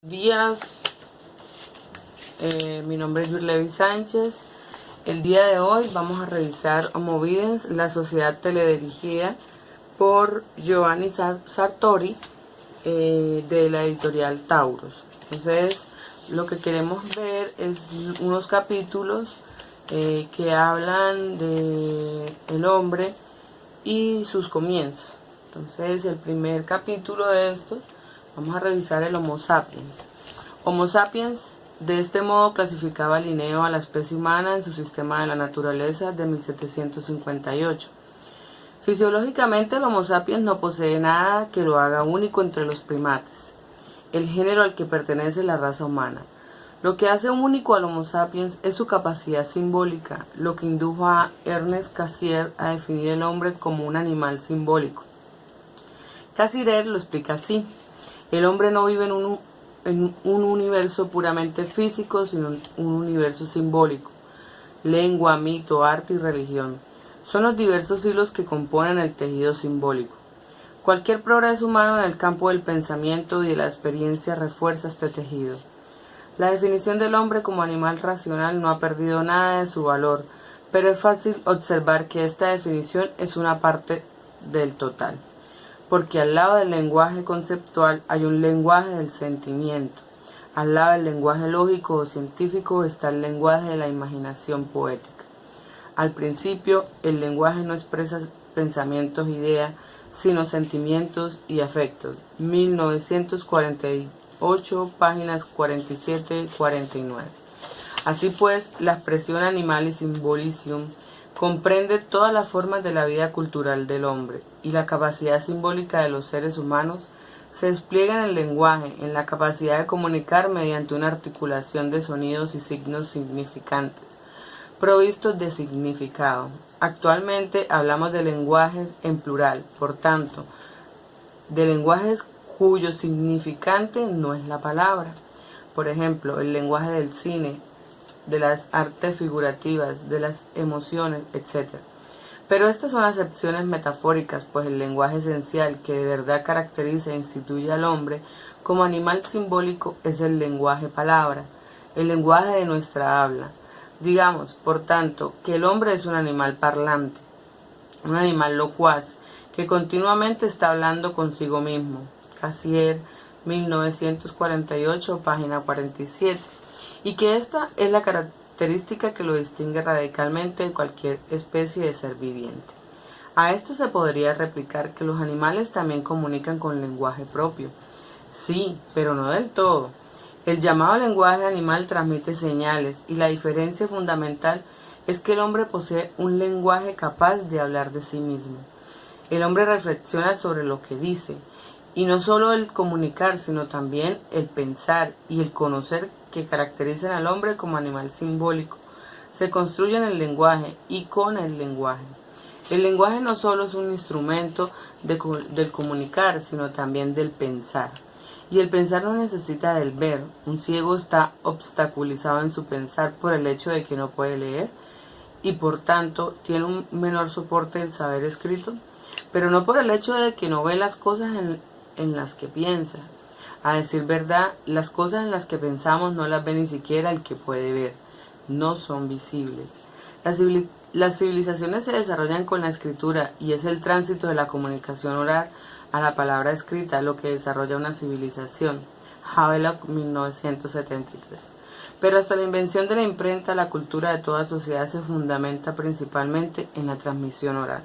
Días, mi nombre es Yurlevi Sánchez. El día de hoy vamos a revisar Homo Videns, la sociedad teledirigida por Giovanni Sartori, de la editorial Taurus. Entonces, lo que queremos ver es unos capítulos que hablan de el hombre y sus comienzos. Entonces, el primer capítulo de estos, vamos a revisar el Homo sapiens. Homo sapiens, de este modo, clasificaba Linneo a la especie humana en su sistema de la naturaleza de 1758. Fisiológicamente, el Homo sapiens no posee nada que lo haga único entre los primates, el género al que pertenece la raza humana. Lo que hace único al Homo sapiens es su capacidad simbólica, lo que indujo a Ernest Cassirer a definir el hombre como un animal simbólico. Cassirer lo explica así: el hombre no vive en un universo puramente físico, sino en un universo simbólico. Lengua, mito, arte y religión son los diversos hilos que componen el tejido simbólico. Cualquier progreso humano en el campo del pensamiento y de la experiencia refuerza este tejido. La definición del hombre como animal racional no ha perdido nada de su valor, pero es fácil observar que esta definición es una parte del total, porque al lado del lenguaje conceptual hay un lenguaje del sentimiento. Al lado del lenguaje lógico o científico está el lenguaje de la imaginación poética. Al principio, el lenguaje no expresa pensamientos, ideas, sino sentimientos y afectos. 1948, páginas 47 y 49. Así pues, la expresión animal y symbolism comprende todas las formas de la vida cultural del hombre, y la capacidad simbólica de los seres humanos se despliega en el lenguaje, en la capacidad de comunicar mediante una articulación de sonidos y signos significantes, provistos de significado. Actualmente hablamos de lenguajes en plural, por tanto, de lenguajes cuyo significante no es la palabra. Por ejemplo, el lenguaje del cine, de las artes figurativas, de las emociones, etc. Pero estas son acepciones metafóricas, pues el lenguaje esencial que de verdad caracteriza e instituye al hombre como animal simbólico es el lenguaje palabra, el lenguaje de nuestra habla. Digamos, por tanto, que el hombre es un animal parlante, un animal locuaz, que continuamente está hablando consigo mismo. Cassirer, 1948, página 47. Y que esta es la característica que lo distingue radicalmente de cualquier especie de ser viviente. A esto se podría replicar que los animales también comunican con lenguaje propio. Sí, pero no del todo. El llamado lenguaje animal transmite señales, y la diferencia fundamental es que el hombre posee un lenguaje capaz de hablar de sí mismo. El hombre reflexiona sobre lo que dice, y no solo el comunicar, sino también el pensar y el conocer que caracterizan al hombre como animal simbólico. Se construye en el lenguaje y con el lenguaje. El lenguaje no solo es un instrumento del comunicar, sino también del pensar. Y el pensar no necesita del ver. Un ciego está obstaculizado en su pensar por el hecho de que no puede leer y por tanto tiene un menor soporte del saber escrito, pero no por el hecho de que no ve las cosas en las que piensa. A decir verdad, las cosas en las que pensamos no las ve ni siquiera el que puede ver. No son visibles. Las civilizaciones se desarrollan con la escritura, y es el tránsito de la comunicación oral a la palabra escrita lo que desarrolla una civilización. Havelock, 1973. Pero hasta la invención de la imprenta, la cultura de toda sociedad se fundamenta principalmente en la transmisión oral.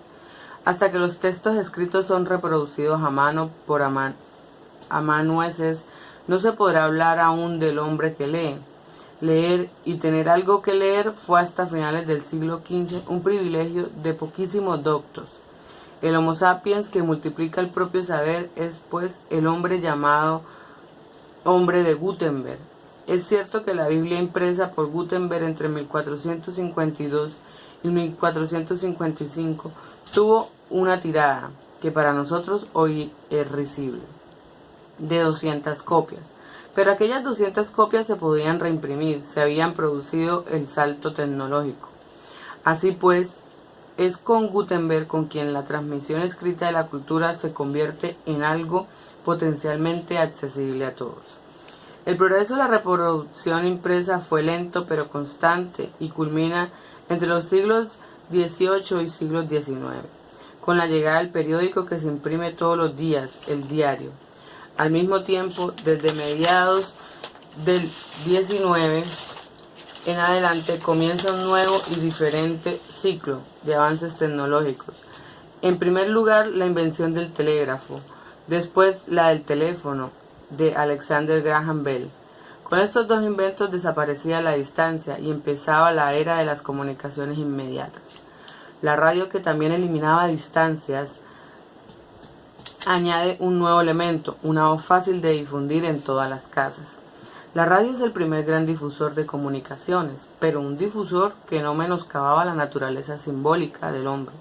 Hasta que los textos escritos son reproducidos a mano por amanuenses, no se podrá hablar aún del hombre que lee. Leer y tener algo que leer fue hasta finales del siglo XV un privilegio de poquísimos doctos. El Homo sapiens que multiplica el propio saber es, pues, el hombre llamado hombre de Gutenberg. Es cierto que la Biblia impresa por Gutenberg entre 1452 y 1455 tuvo una tirada, que para nosotros hoy es risible, de 200 copias. Pero aquellas 200 copias se podían reimprimir, se habían producido el salto tecnológico. Así pues, es con Gutenberg con quien la transmisión escrita de la cultura se convierte en algo potencialmente accesible a todos. El progreso de la reproducción impresa fue lento pero constante y culmina entre los siglos XVIII y siglos XIX, con la llegada del periódico que se imprime todos los días, el diario. Al mismo tiempo, desde mediados del XIX en adelante comienza un nuevo y diferente ciclo de avances tecnológicos. En primer lugar, la invención del telégrafo, después la del teléfono, de Alexander Graham Bell. Con estos dos inventos desaparecía la distancia y empezaba la era de las comunicaciones inmediatas. La radio, que también eliminaba distancias, añade un nuevo elemento, una voz fácil de difundir en todas las casas. La radio es el primer gran difusor de comunicaciones, pero un difusor que no menoscababa la naturaleza simbólica del hombre,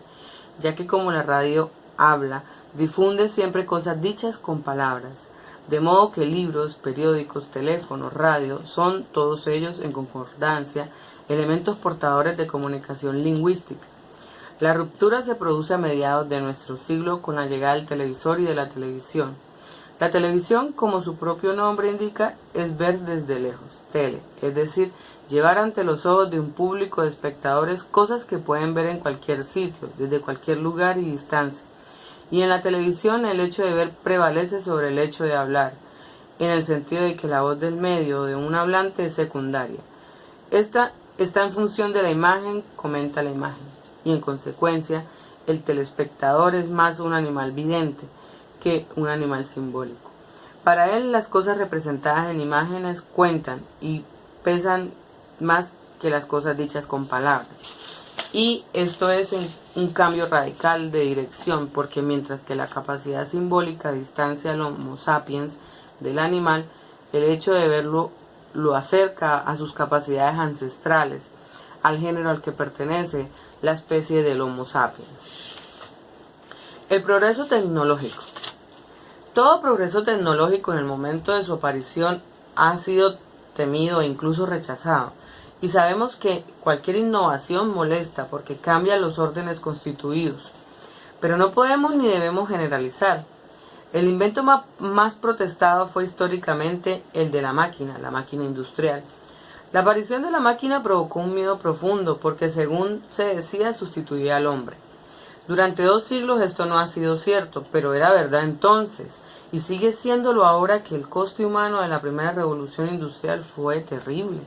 ya que como la radio habla, difunde siempre cosas dichas con palabras. De modo que libros, periódicos, teléfonos, radio, son todos ellos en concordancia elementos portadores de comunicación lingüística. La ruptura se produce a mediados de nuestro siglo con la llegada del televisor y de la televisión. La televisión, como su propio nombre indica, es ver desde lejos, tele, es decir, llevar ante los ojos de un público de espectadores cosas que pueden ver en cualquier sitio, desde cualquier lugar y distancia. Y en la televisión el hecho de ver prevalece sobre el hecho de hablar, en el sentido de que la voz del medio de un hablante es secundaria. Esta está en función de la imagen, comenta la imagen, y en consecuencia el telespectador es más un animal vidente que un animal simbólico. Para él las cosas representadas en imágenes cuentan y pesan más que las cosas dichas con palabras. Y esto es un cambio radical de dirección, porque mientras que la capacidad simbólica distancia al Homo sapiens del animal, el hecho de verlo lo acerca a sus capacidades ancestrales, al género al que pertenece la especie del Homo sapiens. El progreso tecnológico. Todo progreso tecnológico en el momento de su aparición ha sido temido e incluso rechazado. Y sabemos que cualquier innovación molesta porque cambia los órdenes constituidos. Pero no podemos ni debemos generalizar. El invento más protestado fue históricamente el de la máquina industrial. La aparición de la máquina provocó un miedo profundo porque, según se decía, sustituía al hombre. Durante 2 siglos esto no ha sido cierto, pero era verdad entonces, y sigue siéndolo ahora que el coste humano de la primera revolución industrial fue terrible.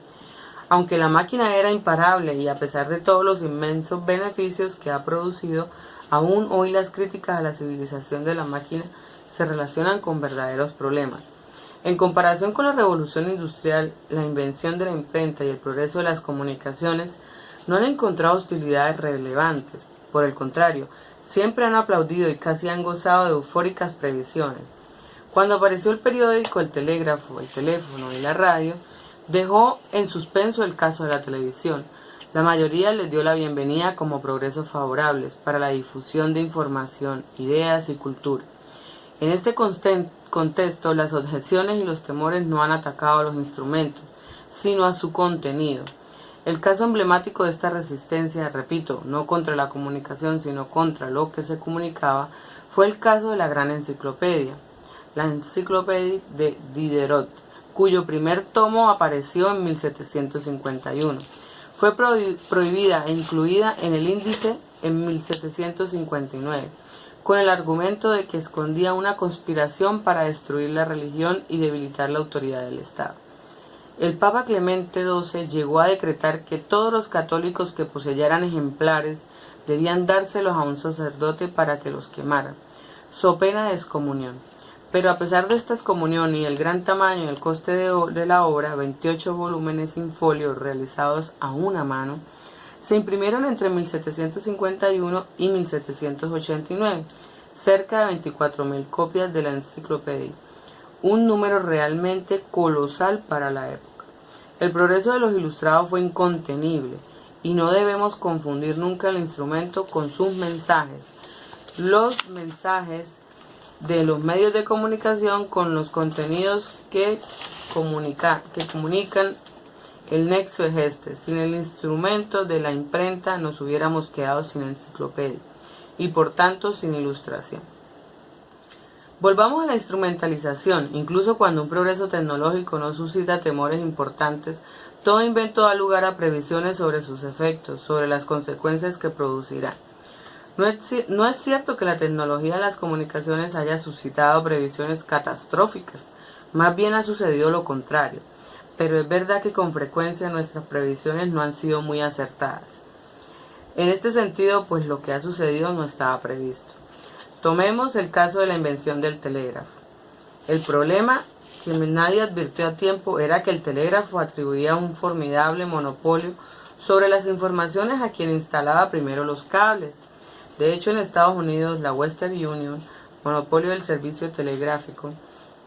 Aunque la máquina era imparable y a pesar de todos los inmensos beneficios que ha producido, aún hoy las críticas a la civilización de la máquina se relacionan con verdaderos problemas. En comparación con la revolución industrial, la invención de la imprenta y el progreso de las comunicaciones no han encontrado hostilidades relevantes. Por el contrario, siempre han aplaudido y casi han gozado de eufóricas previsiones. Cuando apareció el periódico, el telégrafo, el teléfono y la radio, dejó en suspenso el caso de la televisión. La mayoría les dio la bienvenida como progresos favorables para la difusión de información, ideas y cultura. En este contexto, las objeciones y los temores no han atacado a los instrumentos, sino a su contenido. El caso emblemático de esta resistencia, repito, no contra la comunicación, sino contra lo que se comunicaba, fue el caso de la gran enciclopedia, la Enciclopédie de Diderot, cuyo primer tomo apareció en 1751. Fue prohibida e incluida en el índice en 1759, con el argumento de que escondía una conspiración para destruir la religión y debilitar la autoridad del Estado. El Papa Clemente XII llegó a decretar que todos los católicos que poseyeran ejemplares debían dárselos a un sacerdote para que los quemara, so pena de excomunión. Pero a pesar de esta excomunión y el gran tamaño y el coste de la obra, 28 volúmenes sin folio realizados a una mano, se imprimieron entre 1751 y 1789, cerca de 24.000 copias de la enciclopedia, un número realmente colosal para la época. El progreso de los ilustrados fue incontenible y no debemos confundir nunca el instrumento con sus mensajes. Los mensajes de los medios de comunicación con los contenidos que comunican. El nexo es este: sin el instrumento de la imprenta nos hubiéramos quedado sin enciclopedia y por tanto sin ilustración. Volvamos a la instrumentalización. Incluso cuando un progreso tecnológico no suscita temores importantes, todo invento da lugar a previsiones sobre sus efectos, sobre las consecuencias que producirá. No es cierto que la tecnología de las comunicaciones haya suscitado previsiones catastróficas, más bien ha sucedido lo contrario, pero es verdad que con frecuencia nuestras previsiones no han sido muy acertadas. En este sentido, pues lo que ha sucedido no estaba previsto. Tomemos el caso de la invención del telégrafo. El problema que nadie advirtió a tiempo era que el telégrafo atribuía un formidable monopolio sobre las informaciones a quien instalaba primero los cables. De hecho, en Estados Unidos, la Western Union, monopolio del servicio telegráfico,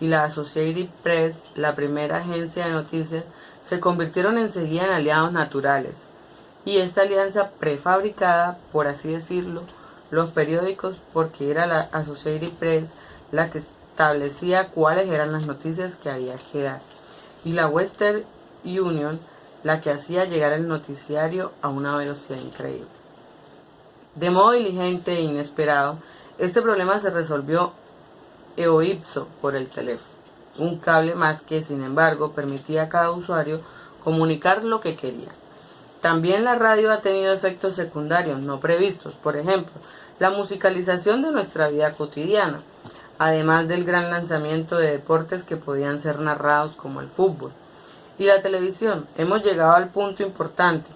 y la Associated Press, la primera agencia de noticias, se convirtieron enseguida en aliados naturales. Y esta alianza prefabricada, por así decirlo, los periódicos, porque era la Associated Press la que establecía cuáles eran las noticias que había que dar, y la Western Union la que hacía llegar el noticiario a una velocidad increíble. De modo diligente e inesperado, este problema se resolvió eo ipso por el teléfono, un cable más que, sin embargo, permitía a cada usuario comunicar lo que quería. También la radio ha tenido efectos secundarios no previstos, por ejemplo, la musicalización de nuestra vida cotidiana, además del gran lanzamiento de deportes que podían ser narrados como el fútbol. Y la televisión, hemos llegado al punto importante.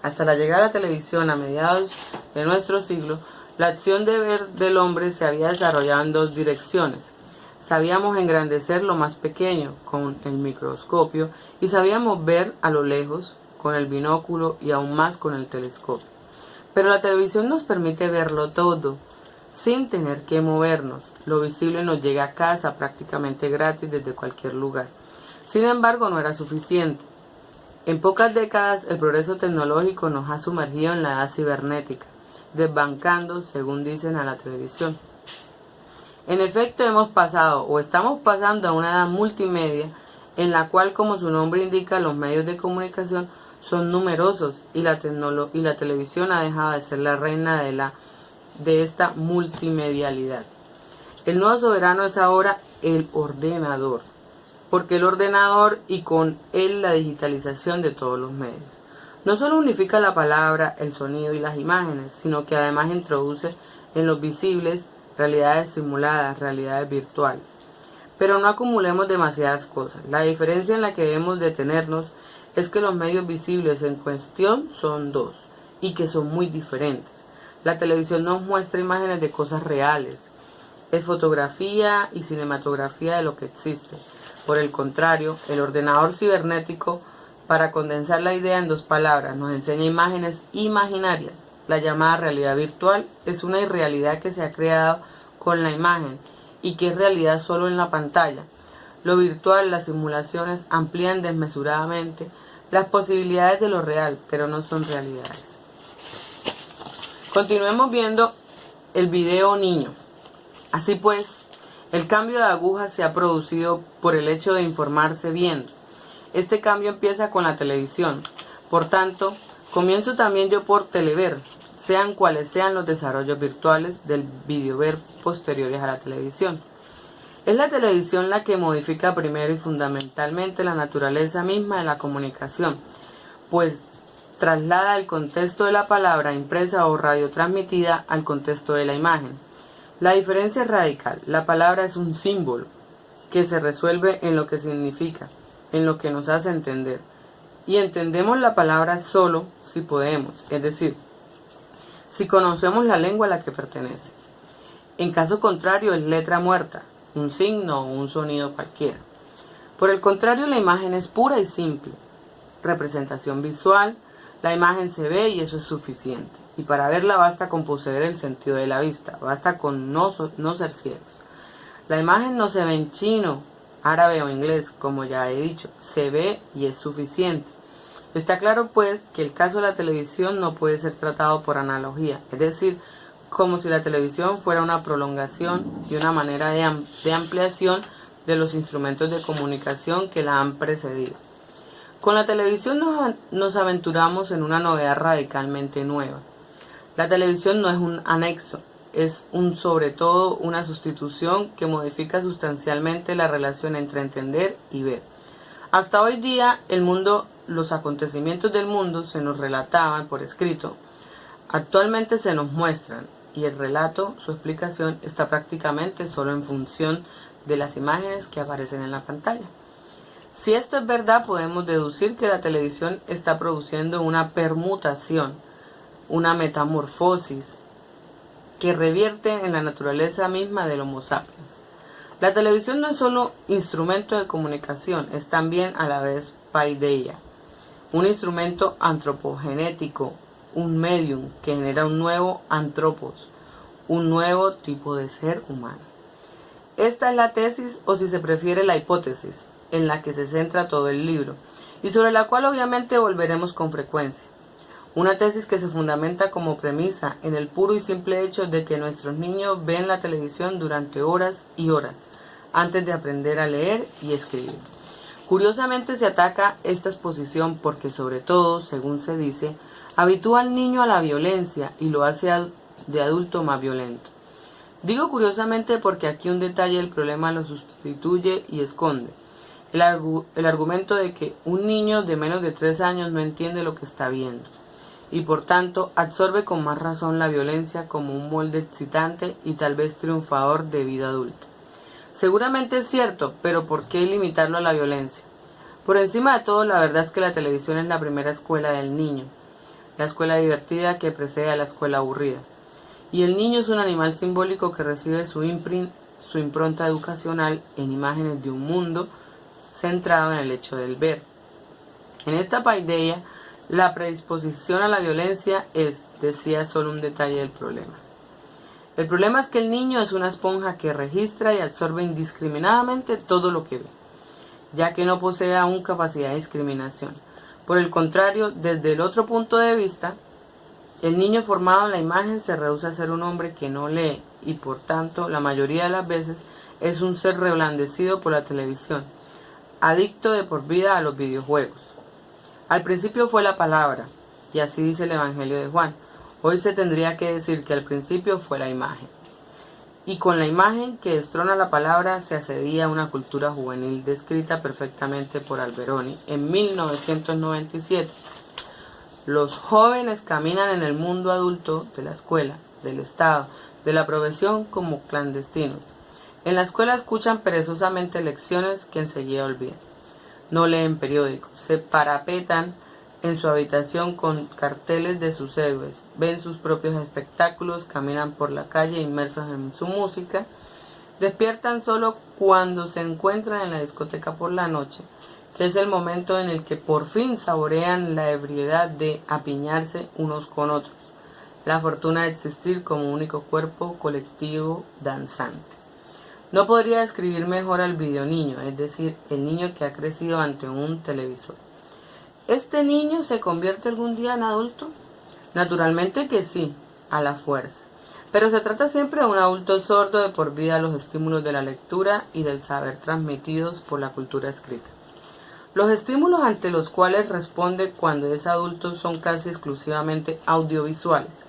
Hasta la llegada de la televisión a mediados de nuestro siglo, la acción de ver del hombre se había desarrollado en dos direcciones. Sabíamos engrandecer lo más pequeño con el microscopio y sabíamos ver a lo lejos con el binóculo y aún más con el telescopio. Pero la televisión nos permite verlo todo, sin tener que movernos. Lo visible nos llega a casa prácticamente gratis desde cualquier lugar. Sin embargo, no era suficiente. En pocas décadas, el progreso tecnológico nos ha sumergido en la edad cibernética, desbancando, según dicen, a la televisión. En efecto, hemos pasado o estamos pasando a una edad multimedia en la cual, como su nombre indica, los medios de comunicación son numerosos y la televisión ha dejado de ser la reina de esta multimedialidad. El nuevo soberano es ahora el ordenador, porque el ordenador y con él la digitalización de todos los medios no solo unifica la palabra, el sonido y las imágenes, sino que además introduce en los visibles realidades simuladas, realidades virtuales. Pero no acumulemos demasiadas cosas. La diferencia en la que debemos detenernos es que los medios visibles en cuestión son dos y que son muy diferentes. La televisión nos muestra imágenes de cosas reales, es fotografía y cinematografía de lo que existe. Por el contrario, el ordenador cibernético, para condensar la idea en dos palabras, nos enseña imágenes imaginarias. La llamada realidad virtual es una irrealidad que se ha creado con la imagen y que es realidad solo en la pantalla. Lo virtual, las simulaciones, amplían desmesuradamente las posibilidades de lo real, pero no son realidades. Continuemos viendo el video niño. Así pues, el cambio de aguja se ha producido por el hecho de informarse viendo. Este cambio empieza con la televisión. Por tanto, comienzo también yo por telever, sean cuales sean los desarrollos virtuales del videover posteriores a la televisión. Es la televisión la que modifica primero y fundamentalmente la naturaleza misma de la comunicación, pues traslada el contexto de la palabra impresa o radiotransmitida al contexto de la imagen. La diferencia es radical. La palabra es un símbolo que se resuelve en lo que significa, en lo que nos hace entender. Y entendemos la palabra solo si podemos, es decir, si conocemos la lengua a la que pertenece. En caso contrario, es letra muerta, un signo o un sonido cualquiera. Por el contrario, la imagen es pura y simple. Representación visual, la imagen se ve y eso es suficiente. Y para verla basta con poseer el sentido de la vista, basta con no ser ciegos. La imagen no se ve en chino, árabe o inglés, como ya he dicho, se ve y es suficiente. Está claro pues que el caso de la televisión no puede ser tratado por analogía, es decir, como si la televisión fuera una prolongación y una manera de ampliación de los instrumentos de comunicación que la han precedido. Con la televisión nos aventuramos en una novedad radicalmente nueva. La televisión no es un anexo, es sobre todo una sustitución que modifica sustancialmente la relación entre entender y ver. Hasta hoy día, los acontecimientos del mundo se nos relataban por escrito. Actualmente se nos muestran, y el relato, su explicación, está prácticamente solo en función de las imágenes que aparecen en la pantalla. Si esto es verdad, podemos deducir que la televisión está produciendo una permutación, una metamorfosis, que revierte en la naturaleza misma del Homo sapiens. La televisión no es solo instrumento de comunicación, es también a la vez paideia, un instrumento antropogenético, un medium que genera un nuevo antropos, un nuevo tipo de ser humano. Esta es la tesis, o si se prefiere la hipótesis, en la que se centra todo el libro, y sobre la cual obviamente volveremos con frecuencia. Una tesis que se fundamenta como premisa en el puro y simple hecho de que nuestros niños ven la televisión durante horas y horas, antes de aprender a leer y escribir. Curiosamente se ataca esta exposición porque sobre todo, según se dice, habitúa al niño a la violencia y lo hace de adulto más violento. Digo curiosamente porque aquí un detalle del problema lo sustituye y esconde. El argumento de que un niño de menos de 3 años no entiende lo que está viendo y por tanto absorbe con más razón la violencia como un molde excitante y tal vez triunfador de vida adulta. Seguramente es cierto, pero ¿por qué limitarlo a la violencia? Por encima de todo, la verdad es que la televisión es la primera escuela del niño, la escuela divertida que precede a la escuela aburrida. Y el niño es un animal simbólico que recibe su impronta educacional en imágenes de un mundo centrado en el hecho del ver. En esta paideia, la predisposición a la violencia decía, solo un detalle del problema. El problema es que el niño es una esponja que registra y absorbe indiscriminadamente todo lo que ve, ya que no posee aún capacidad de discriminación. Por el contrario, desde el otro punto de vista, el niño formado en la imagen se reduce a ser un hombre que no lee y por tanto la mayoría de las veces es un ser reblandecido por la televisión, adicto de por vida a los videojuegos. Al principio fue la palabra, y así dice el Evangelio de Juan. Hoy se tendría que decir que al principio fue la imagen. Y con la imagen que destrona la palabra se accedía a una cultura juvenil descrita perfectamente por Alberoni en 1997. Los jóvenes caminan en el mundo adulto de la escuela, del Estado, de la profesión como clandestinos. En la escuela escuchan perezosamente lecciones que enseguida olvidan. No leen periódicos, se parapetan en su habitación con carteles de sus héroes, ven sus propios espectáculos, caminan por la calle inmersos en su música, despiertan solo cuando se encuentran en la discoteca por la noche, que es el momento en el que por fin saborean la ebriedad de apiñarse unos con otros, la fortuna de existir como único cuerpo colectivo danzante. No podría describir mejor al videoniño, es decir, el niño que ha crecido ante un televisor. ¿Este niño se convierte algún día en adulto? Naturalmente que sí, a la fuerza. Pero se trata siempre de un adulto sordo de por vida a los estímulos de la lectura y del saber transmitidos por la cultura escrita. Los estímulos ante los cuales responde cuando es adulto son casi exclusivamente audiovisuales.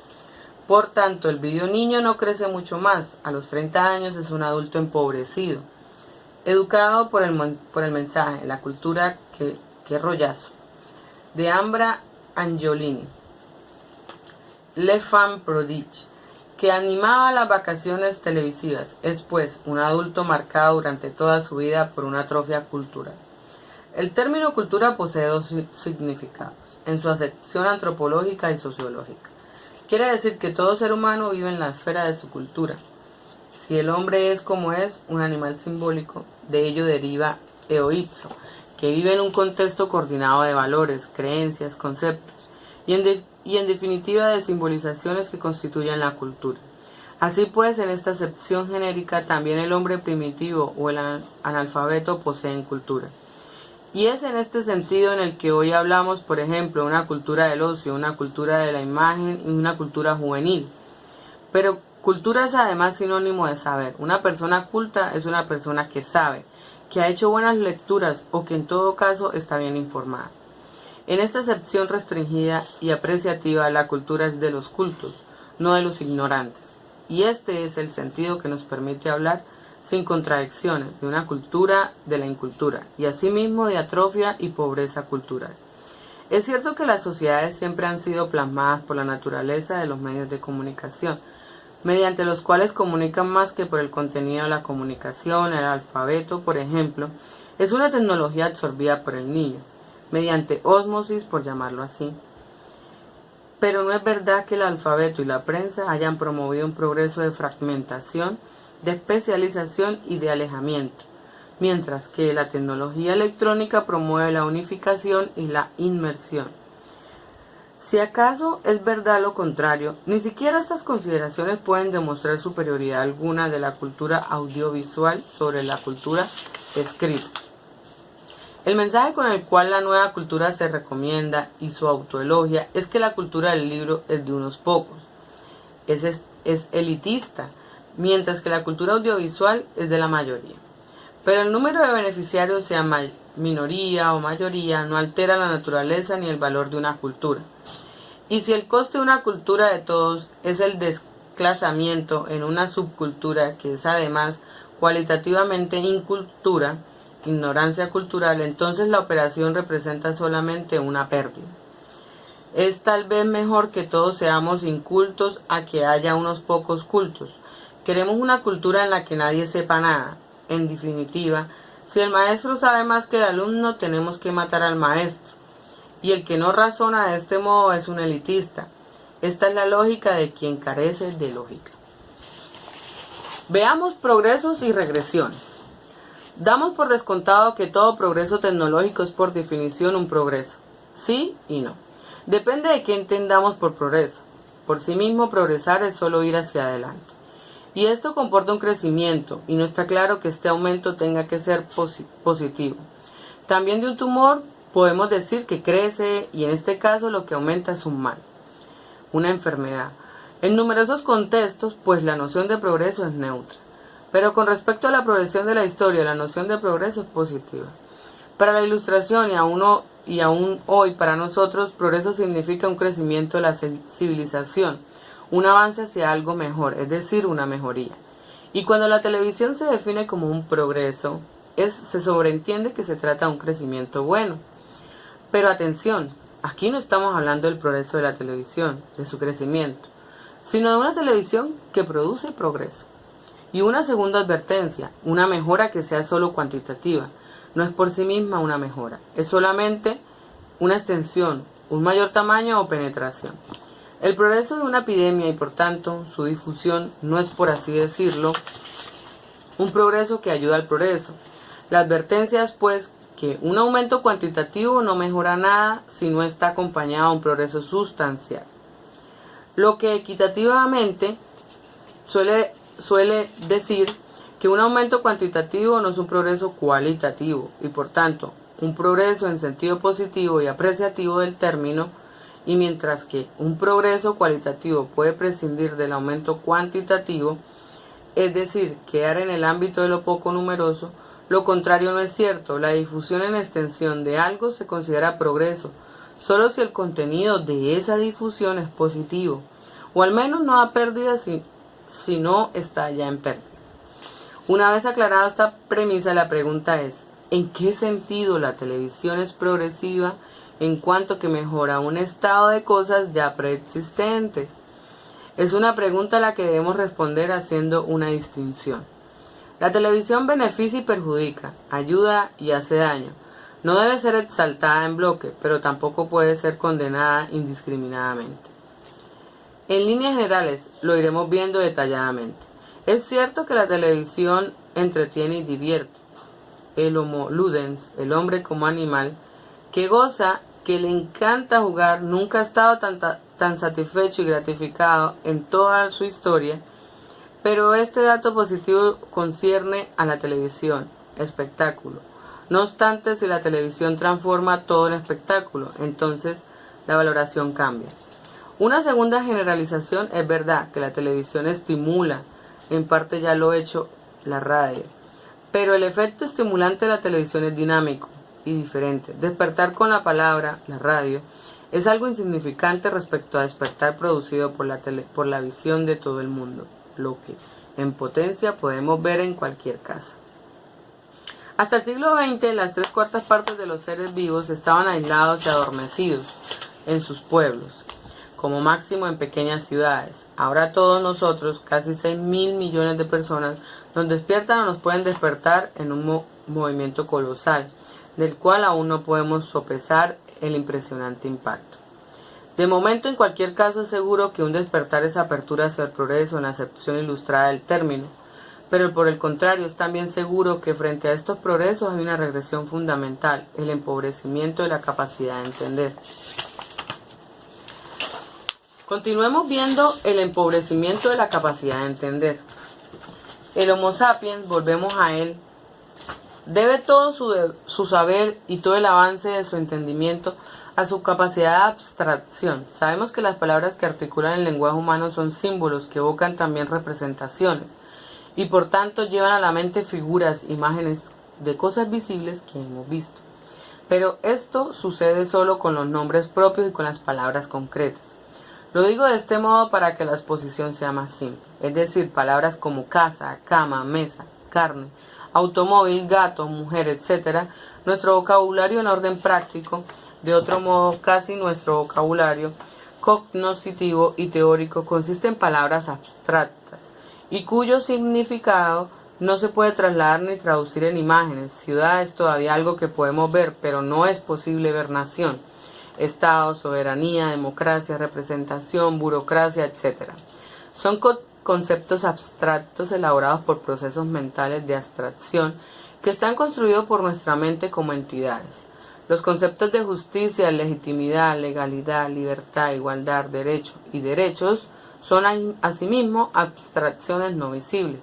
Por tanto, el videoniño no crece mucho más. A los 30 años es un adulto empobrecido, educado por el mensaje, la cultura, que rollazo, de Ambra Angiolini, Le Femme Prodige, que animaba las vacaciones televisivas. Es pues un adulto marcado durante toda su vida por una atrofia cultural. El término cultura posee dos significados, en su acepción antropológica y sociológica. Quiere decir que todo ser humano vive en la esfera de su cultura. Si el hombre es como es, un animal simbólico, de ello deriva eo ipso, que vive en un contexto coordinado de valores, creencias, conceptos, y en definitiva de simbolizaciones que constituyen la cultura. Así pues, en esta acepción genérica, también el hombre primitivo o el analfabeto poseen cultura. Y es en este sentido en el que hoy hablamos, por ejemplo, una cultura del ocio, una cultura de la imagen y una cultura juvenil. Pero cultura es además sinónimo de saber. Una persona culta es una persona que sabe, que ha hecho buenas lecturas o que en todo caso está bien informada. En esta acepción restringida y apreciativa, la cultura es de los cultos, no de los ignorantes. y este es el sentido que nos permite hablar sin contradicciones de una cultura de la incultura y asimismo de atrofia y pobreza cultural. Es cierto que las sociedades siempre han sido plasmadas por la naturaleza de los medios de comunicación, mediante los cuales comunican más que por el contenido de la comunicación. El alfabeto, por ejemplo, es una tecnología absorbida por el niño, mediante ósmosis, por llamarlo así. Pero no es verdad que el alfabeto y la prensa hayan promovido un progreso de fragmentación, de especialización y de alejamiento, mientras que la tecnología electrónica promueve la unificación y la inmersión. Si acaso es verdad lo contrario, ni siquiera estas consideraciones pueden demostrar superioridad alguna de la cultura audiovisual sobre la cultura escrita. El mensaje con el cual la nueva cultura se recomienda y su autoelogia es que la cultura del libro es de unos pocos, es elitista, mientras que la cultura audiovisual es de la mayoría. Pero el número de beneficiarios, sea minoría o mayoría, no altera la naturaleza ni el valor de una cultura. Y si el coste de una cultura de todos es el desclasamiento en una subcultura que es además cualitativamente incultura, ignorancia cultural, entonces la operación representa solamente una pérdida. Es tal vez mejor que todos seamos incultos a que haya unos pocos cultos. Queremos una cultura en la que nadie sepa nada. En definitiva, si el maestro sabe más que el alumno, tenemos que matar al maestro. Y el que no razona de este modo es un elitista. Esta es la lógica de quien carece de lógica. Veamos progresos y regresiones. Damos por descontado que todo progreso tecnológico es por definición un progreso. Sí y no. Depende de qué entendamos por progreso. Por sí mismo, progresar es solo ir hacia adelante. Y esto comporta un crecimiento, y no está claro que este aumento tenga que ser positivo. También de un tumor podemos decir que crece, y en este caso lo que aumenta es un mal, una enfermedad. En numerosos contextos, pues la noción de progreso es neutra. Pero con respecto a la progresión de la historia, la noción de progreso es positiva. Para la Ilustración y aún hoy para nosotros, progreso significa un crecimiento de la civilización, un avance hacia algo mejor, es decir, una mejoría. Y cuando la televisión se define como un progreso, se sobreentiende que se trata de un crecimiento bueno. Pero atención, aquí no estamos hablando del progreso de la televisión, de su crecimiento, sino de una televisión que produce progreso. Y una segunda advertencia, una mejora que sea solo cuantitativa, no es por sí misma una mejora, es solamente una extensión, un mayor tamaño o penetración. El progreso de una epidemia y por tanto su difusión no es, por así decirlo, un progreso que ayuda al progreso. La advertencia es pues que un aumento cuantitativo no mejora nada si no está acompañado de un progreso sustancial. Lo que equitativamente suele decir que un aumento cuantitativo no es un progreso cualitativo y por tanto un progreso en sentido positivo y apreciativo del término, y mientras que un progreso cualitativo puede prescindir del aumento cuantitativo, es decir, quedar en el ámbito de lo poco numeroso, lo contrario no es cierto. La difusión en extensión de algo se considera progreso solo si el contenido de esa difusión es positivo, o al menos no da pérdidas si no está ya en pérdida. Una vez aclarada esta premisa, la pregunta es, ¿en qué sentido la televisión es progresiva en cuanto que mejora un estado de cosas ya preexistentes? Es una pregunta a la que debemos responder haciendo una distinción. La televisión beneficia y perjudica, ayuda y hace daño. No debe ser exaltada en bloque, pero tampoco puede ser condenada indiscriminadamente. En líneas generales, lo iremos viendo detalladamente. Es cierto que la televisión entretiene y divierte. El homo ludens, el hombre como animal, que goza, que le encanta jugar, nunca ha estado tan satisfecho y gratificado en toda su historia, pero este dato positivo concierne a la televisión, espectáculo. No obstante, si la televisión transforma todo en espectáculo, entonces la valoración cambia. Una segunda generalización es verdad que la televisión estimula, en parte ya lo ha hecho la radio, pero el efecto estimulante de la televisión es dinámico y diferente. Despertar con la palabra, la radio, es algo insignificante respecto a despertar producido por la visión de todo el mundo. lo que en potencia podemos ver en cualquier casa. Hasta el siglo XX, las 3/4 de los seres vivos estaban aislados y adormecidos en sus pueblos, como máximo en pequeñas ciudades. Ahora todos nosotros, casi 6.000 millones de personas, nos despiertan o nos pueden despertar en un movimiento colosal, del cual aún no podemos sopesar el impresionante impacto. De momento, en cualquier caso, es seguro que un despertar es apertura hacia el progreso en la acepción ilustrada del término, pero por el contrario es también seguro que frente a estos progresos hay una regresión fundamental, el empobrecimiento de la capacidad de entender. Continuemos viendo el empobrecimiento de la capacidad de entender. El Homo sapiens, volvemos a él, debe todo su saber y todo el avance de su entendimiento a su capacidad de abstracción. Sabemos que las palabras que articulan el lenguaje humano son símbolos que evocan también representaciones y por tanto llevan a la mente figuras, imágenes de cosas visibles que hemos visto. Pero esto sucede solo con los nombres propios y con las palabras concretas. Lo digo de este modo para que la exposición sea más simple, es decir, palabras como casa, cama, mesa, carne, automóvil, gato, mujer, etc. Nuestro vocabulario en orden práctico, de otro modo casi nuestro vocabulario cognoscitivo y teórico, consiste en palabras abstractas y cuyo significado no se puede trasladar ni traducir en imágenes. Ciudad es todavía algo que podemos ver, pero no es posible ver nación, Estado, soberanía, democracia, representación, burocracia, etc. Son conceptos abstractos elaborados por procesos mentales de abstracción que están construidos por nuestra mente como entidades. Los conceptos de justicia, legitimidad, legalidad, libertad, igualdad, derecho y derechos son asimismo abstracciones no visibles.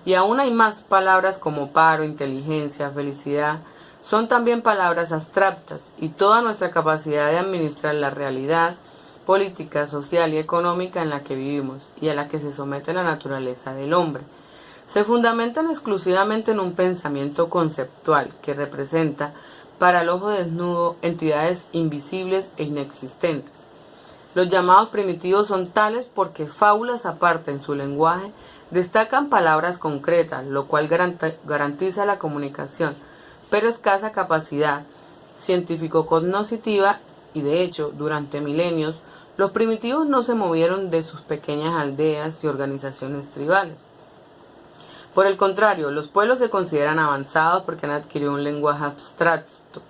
Y aún hay más palabras como paro, inteligencia, felicidad, son también palabras abstractas, y toda nuestra capacidad de administrar la realidad política, social y económica en la que vivimos y a la que se somete la naturaleza del hombre, se fundamentan exclusivamente en un pensamiento conceptual que representa para el ojo desnudo entidades invisibles e inexistentes. Los llamados primitivos son tales porque fábulas aparte en su lenguaje destacan palabras concretas, lo cual garantiza la comunicación, pero escasa capacidad científico-cognoscitiva y de hecho, durante milenios, los primitivos no se movieron de sus pequeñas aldeas y organizaciones tribales. Por el contrario, los pueblos se consideran avanzados porque han adquirido un lenguaje abstracto,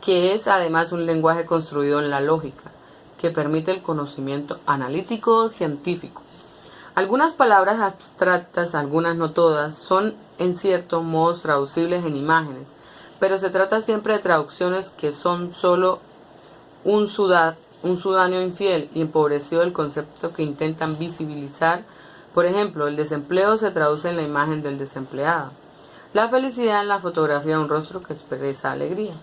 que es además un lenguaje construido en la lógica, que permite el conocimiento analítico científico. Algunas palabras abstractas, algunas no todas, son en cierto modo traducibles en imágenes, pero se trata siempre de traducciones que son solo un sudaneo infiel y empobrecido del concepto que intentan visibilizar. Por ejemplo, el desempleo se traduce en la imagen del desempleado, la felicidad en la fotografía de un rostro que expresa alegría,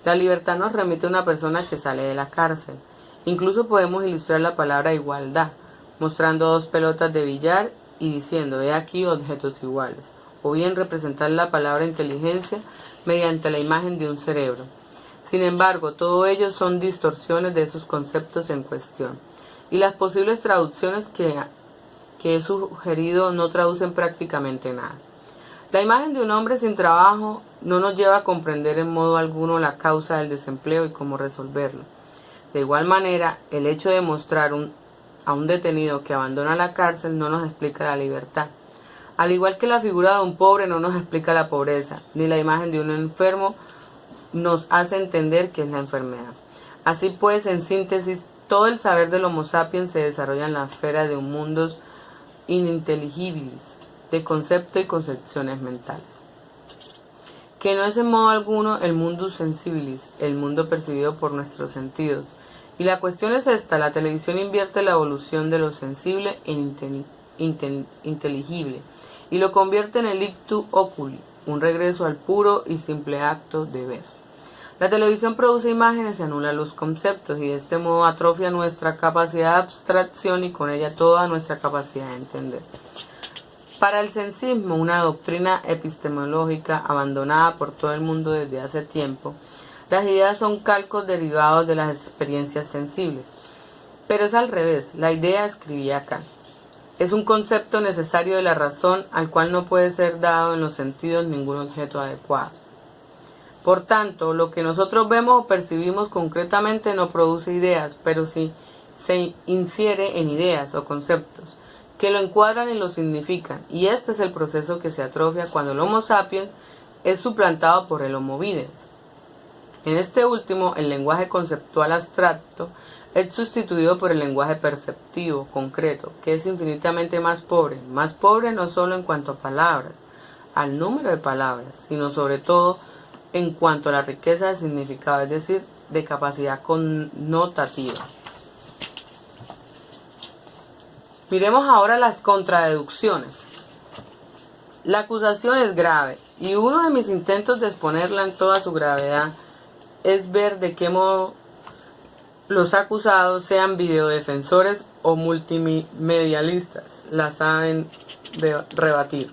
la libertad nos remite a una persona que sale de la cárcel. Incluso podemos ilustrar la palabra igualdad, mostrando dos pelotas de billar y diciendo, he aquí objetos iguales, o bien representar la palabra inteligencia mediante la imagen de un cerebro. Sin embargo, todo ello son distorsiones de esos conceptos en cuestión, y las posibles traducciones que he sugerido no traducen prácticamente nada. La imagen de un hombre sin trabajo no nos lleva a comprender en modo alguno la causa del desempleo y cómo resolverlo. De igual manera, el hecho de mostrar a un detenido que abandona la cárcel no nos explica la libertad. Al igual que la figura de un pobre no nos explica la pobreza, ni la imagen de un enfermo nos hace entender qué es la enfermedad. Así pues, en síntesis, todo el saber del Homo sapiens se desarrolla en la esfera de un mundo ininteligibles, de concepto y concepciones mentales, que no es en modo alguno el mundus sensibilis, el mundo percibido por nuestros sentidos. Y la cuestión es esta: la televisión invierte la evolución de lo sensible en inteligible y lo convierte en el ictu oculi, un regreso al puro y simple acto de ver. La televisión produce imágenes y anula los conceptos, y de este modo atrofia nuestra capacidad de abstracción y con ella toda nuestra capacidad de entender. Para el sensismo, una doctrina epistemológica abandonada por todo el mundo desde hace tiempo, las ideas son calcos derivados de las experiencias sensibles. Pero es al revés, la idea, escribía Kant, es un concepto necesario de la razón al cual no puede ser dado en los sentidos ningún objeto adecuado. Por tanto, lo que nosotros vemos o percibimos concretamente no produce ideas, pero sí se infiere en ideas o conceptos que lo encuadran y lo significan, y este es el proceso que se atrofia cuando el Homo sapiens es suplantado por el Homo videns. En este último, el lenguaje conceptual abstracto es sustituido por el lenguaje perceptivo, concreto, que es infinitamente más pobre no solo en cuanto a palabras, al número de palabras, sino sobre todo en cuanto a la riqueza de significado, es decir, de capacidad connotativa. Miremos ahora las contradeducciones. La acusación es grave, y uno de mis intentos de exponerla en toda su gravedad es ver de qué modo los acusados, sean videodefensores o multimedialistas, la saben rebatir.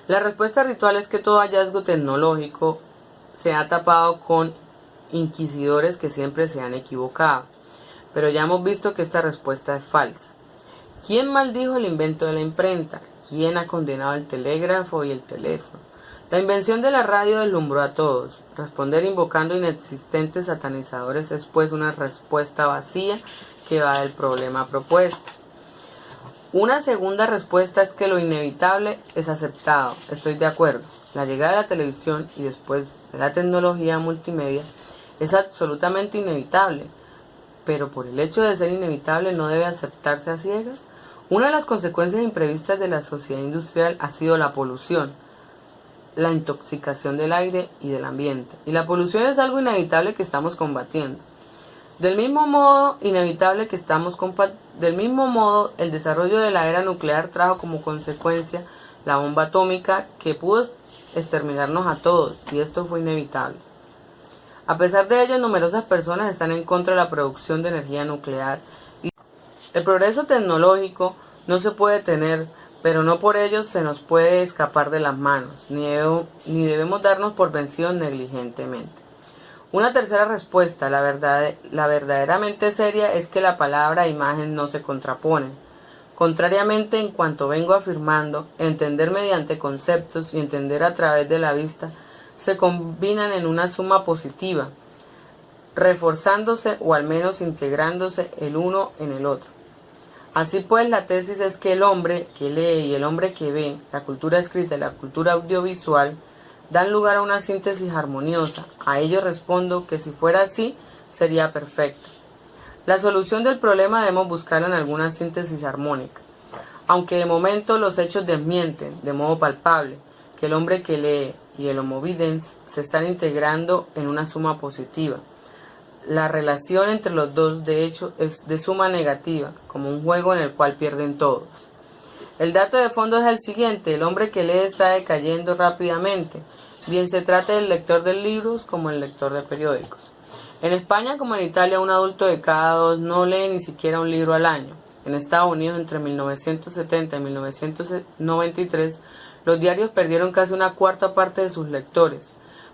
La respuesta ritual es que todo hallazgo tecnológico se ha tapado con inquisidores que siempre se han equivocado, pero ya hemos visto que esta respuesta es falsa. ¿Quién maldijo el invento de la imprenta? ¿Quién ha condenado el telégrafo y el teléfono? La invención de la radio deslumbró a todos. Responder invocando inexistentes satanizadores es pues una respuesta vacía que va del problema propuesto. Una segunda respuesta es que lo inevitable es aceptado. Estoy de acuerdo. La llegada de la televisión y después de la tecnología multimedia es absolutamente inevitable, pero por el hecho de ser inevitable no debe aceptarse a ciegas. Una de las consecuencias imprevistas de la sociedad industrial ha sido la polución, la intoxicación del aire y del ambiente. Y la polución es algo inevitable que estamos combatiendo. Del mismo modo, el desarrollo de la era nuclear trajo como consecuencia la bomba atómica que pudo exterminarnos a todos, y esto fue inevitable. A pesar de ello, numerosas personas están en contra de la producción de energía nuclear. Y el progreso tecnológico no se puede detener, pero no por ello se nos puede escapar de las manos, ni debemos darnos por vencidos negligentemente. Una tercera respuesta, la verdaderamente seria, es que la palabra e imagen no se contraponen. Contrariamente, en cuanto vengo afirmando, entender mediante conceptos y entender a través de la vista se combinan en una suma positiva, reforzándose o al menos integrándose el uno en el otro. Así pues, la tesis es que el hombre que lee y el hombre que ve, la cultura escrita y la cultura audiovisual, dan lugar a una síntesis armoniosa. A ello respondo que si fuera así, sería perfecto. La solución del problema debemos buscarla en alguna síntesis armónica, aunque de momento los hechos desmienten, de modo palpable, que el hombre que lee y el Homo videns se están integrando en una suma positiva. La relación entre los dos, de hecho, es de suma negativa, como un juego en el cual pierden todos. El dato de fondo es el siguiente: el hombre que lee está decayendo rápidamente, bien se trate del lector de libros como el lector de periódicos. En España como en Italia, un adulto de cada dos no lee ni siquiera un libro al año. En Estados Unidos, entre 1970 y 1993, los diarios perdieron casi una cuarta parte de sus lectores.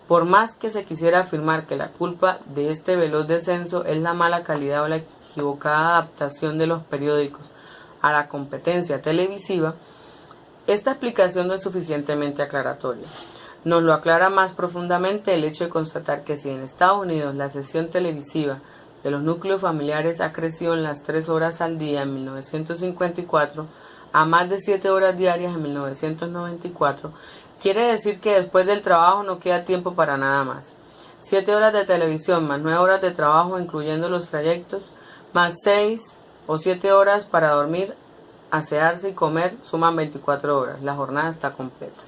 Por más que se quisiera afirmar que la culpa de este veloz descenso es la mala calidad o la equivocada adaptación de los periódicos a la competencia televisiva, esta explicación no es suficientemente aclaratoria. Nos lo aclara más profundamente el hecho de constatar que si en Estados Unidos la sesión televisiva de los núcleos familiares ha crecido en las 3 horas al día en 1954 a más de 7 horas diarias en 1994, quiere decir que después del trabajo no queda tiempo para nada más. 7 horas de televisión más 9 horas de trabajo incluyendo los trayectos, más 6 o 7 horas para dormir, asearse y comer, suman 24 horas. La jornada está completa.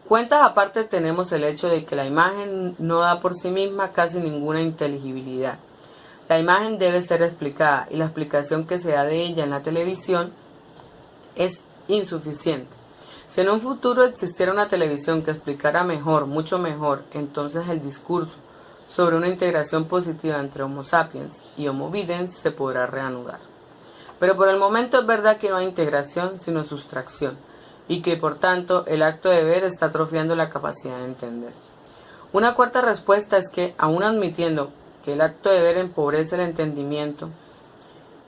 Cuentas aparte, tenemos el hecho de que la imagen no da por sí misma casi ninguna inteligibilidad. La imagen debe ser explicada y la explicación que se da de ella en la televisión es insuficiente. Si en un futuro existiera una televisión que explicara mejor, mucho mejor, entonces el discurso sobre una integración positiva entre Homo sapiens y Homo videns se podrá reanudar. Pero por el momento es verdad que no hay integración sino sustracción, y que por tanto el acto de ver está atrofiando la capacidad de entender. Una cuarta respuesta es que, aun admitiendo que el acto de ver empobrece el entendimiento,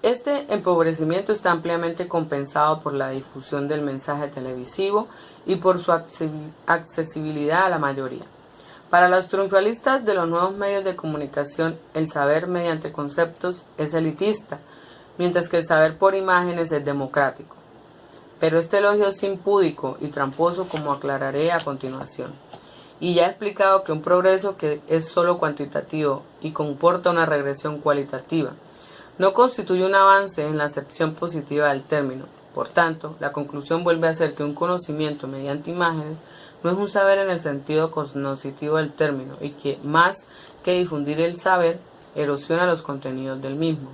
Este empobrecimiento está ampliamente compensado por la difusión del mensaje televisivo y por su accesibilidad a la mayoría. Para los triunfalistas de los nuevos medios de comunicación, el saber mediante conceptos es elitista, mientras que el saber por imágenes es democrático. Pero este elogio es impúdico y tramposo, como aclararé a continuación. Y ya he explicado que un progreso que es solo cuantitativo y comporta una regresión cualitativa no constituye un avance en la acepción positiva del término. Por tanto, la conclusión vuelve a ser que un conocimiento mediante imágenes no es un saber en el sentido cognoscitivo del término y que, más que difundir el saber, erosiona los contenidos del mismo.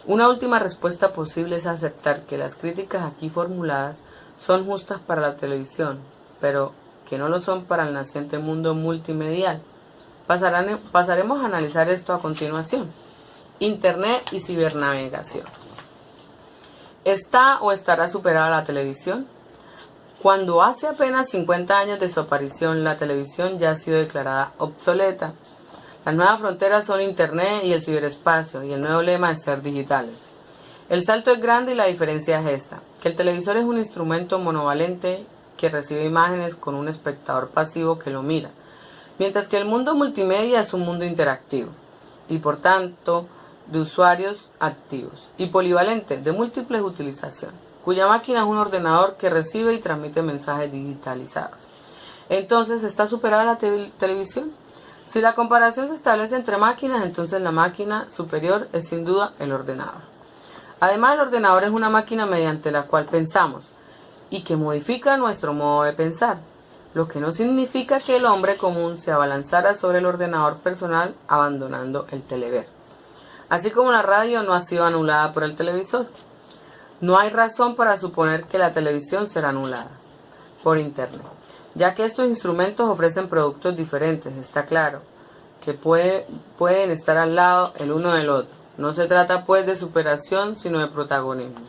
Una última respuesta posible es aceptar que las críticas aquí formuladas son justas para la televisión, pero que no lo son para el naciente mundo multimedial. Pasaremos a analizar esto a continuación. Internet y cibernavegación. ¿Está o estará superada la televisión? Cuando hace apenas 50 años de su aparición, la televisión ya ha sido declarada obsoleta. Las nuevas fronteras son Internet y el ciberespacio, y el nuevo lema es ser digitales. El salto es grande y la diferencia es esta, que el televisor es un instrumento monovalente que recibe imágenes con un espectador pasivo que lo mira, mientras que el mundo multimedia es un mundo interactivo, y por tanto de usuarios activos, y polivalente, de múltiples utilizaciones, cuya máquina es un ordenador que recibe y transmite mensajes digitalizados. Entonces, ¿está superada la televisión? Si la comparación se establece entre máquinas, entonces la máquina superior es sin duda el ordenador. Además, el ordenador es una máquina mediante la cual pensamos y que modifica nuestro modo de pensar, lo que no significa que el hombre común se abalanzara sobre el ordenador personal abandonando el telever. Así como la radio no ha sido anulada por el televisor, no hay razón para suponer que la televisión será anulada por Internet, ya que estos instrumentos ofrecen productos diferentes. Está claro que pueden estar al lado el uno del otro. No se trata pues de superación, sino de protagonismo.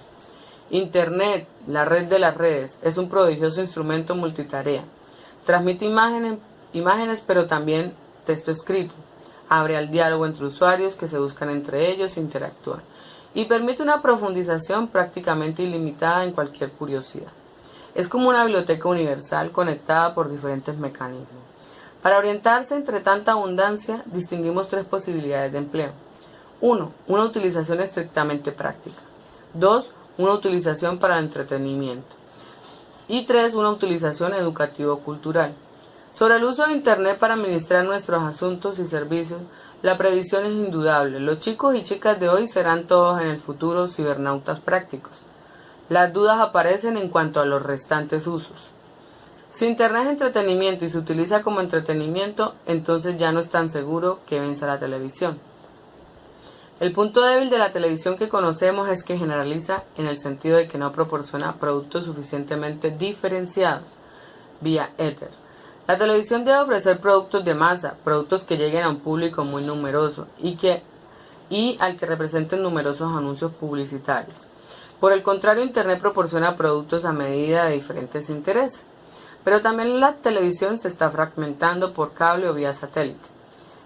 Internet, la red de las redes, es un prodigioso instrumento multitarea. Transmite imágenes, pero también texto escrito. Abre al diálogo entre usuarios que se buscan entre ellos e interactúan. Y permite una profundización prácticamente ilimitada en cualquier curiosidad. Es como una biblioteca universal conectada por diferentes mecanismos. Para orientarse entre tanta abundancia, distinguimos tres posibilidades de empleo. 1. Una utilización estrictamente práctica. 2. Una utilización para el entretenimiento. Y 3. Una utilización educativo-cultural. Sobre el uso de Internet para administrar nuestros asuntos y servicios, la previsión es indudable. Los chicos y chicas de hoy serán todos en el futuro cibernautas prácticos. Las dudas aparecen en cuanto a los restantes usos. Si Internet es entretenimiento y se utiliza como entretenimiento, entonces ya no es tan seguro que venza la televisión. El punto débil de la televisión que conocemos es que generaliza en el sentido de que no proporciona productos suficientemente diferenciados vía éter. La televisión debe ofrecer productos de masa, productos que lleguen a un público muy numeroso y al que representen numerosos anuncios publicitarios. Por el contrario, Internet proporciona productos a medida de diferentes intereses. Pero también la televisión se está fragmentando por cable o vía satélite,